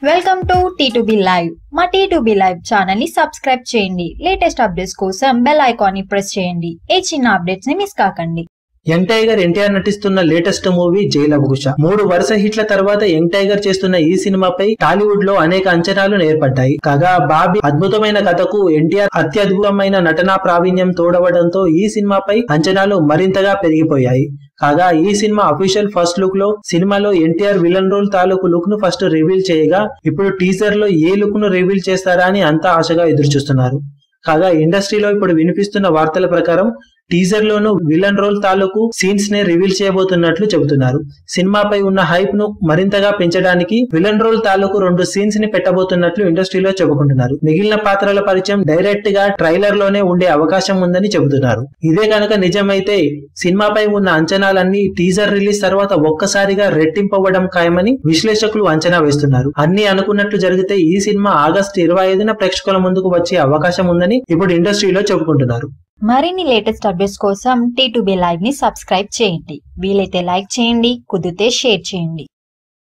Welcome to T2B live. మా T2B live channel ని subscribe చేయండి. లేటెస్ట్ అప్డేట్స్ కోసం బెల్ ఐకాన్ ని ప్రెస్ చేయండి. ఏ చిన్న అప్డేట్స్ ని మిస్ కాకండి. యంగ్ టైగర్ ఎన్టీఆర్ నటిస్తున్న లేటెస్ట్ మూవీ జైల్ అవకుశ 3 వరుస హిట్ల తర్వాత యంగ్ టైగర్ చేస్తున్న ఈ సినిమాపై టాలీవుడ్ లో అనేక అంచనాలు ఏర్పడ్డాయి. కాగా బాబీ అద్భుతమైన కథకు ఎన్టీఆర్ అత్యద్భుతమైన నటనా ప్రావీణ్యం తోడవడంతో ఈ సినిమాపై అంచనాలు మరింతగా పెరిగిపోయాయి. కాగా ఈ సినిమా అఫీషియల్ ఫస్ట్ లుక్ లో సినిమాలో ఎన్టీఆర్ విలన్ రోల్ తాలూకు లుక్ ను ఫస్ట్ రివీల్ చేయగా ఇప్పుడు టీజర్ లో ఏ లుక్ ను రివీల్ చేస్తారా అని అంతా ఆశగా ఎదురుచూస్తున్నారు. కాగా ఇండస్ట్రీలో ఇప్పుడు వినిపిస్తున్న వార్తల ప్రకారం టీజర్ లోను విలన్ రోల్ తాలూకు సీన్స్ నే రివీల్ చేయబోతున్నట్లు చెబుతున్నారు. సినిమాపై ఉన్న హైప్ ను మరింతగా పెంచడానికి విలన్ రోల్ తాలూకు 2 సీన్స్ ని పెట్టబోతున్నట్లు ఇండస్ట్రీలో చెప్పుకుంటున్నారు. మిగిలిన పాత్రల పరిచయం డైరెక్ట్ గా ట్రైలర్ లోనే ఉండే అవకాశం ఉందని చెబుతున్నారు. ఇదే కనుక నిజమైతే సినిమాపై ఉన్న అంచనాలన్నీ టీజర్ రిలీజ్ తర్వాత ఒక్కసారిగా రెట్టింపవ్వడం ఖాయమని విశ్లేషకులు అంచనా వేస్తున్నారు. అన్ని అనుకున్నట్లు జరిగితే ఈ సినిమా ఆగస్టు 25న ప్రేక్షకుల ముందుకు వచ్చే అవకాశం ఉందని ఇప్పుడు ఇండస్ట్రీలో చెప్పుకుంటున్నారు. మరిన్ని లేటెస్ట్ అప్డేట్స్ కోసం T2B లైవ్ ని సబ్స్క్రైబ్ చేయండి. వీలైతే లైక్ చేయండి, కుదిరితే షేర్ చేయండి.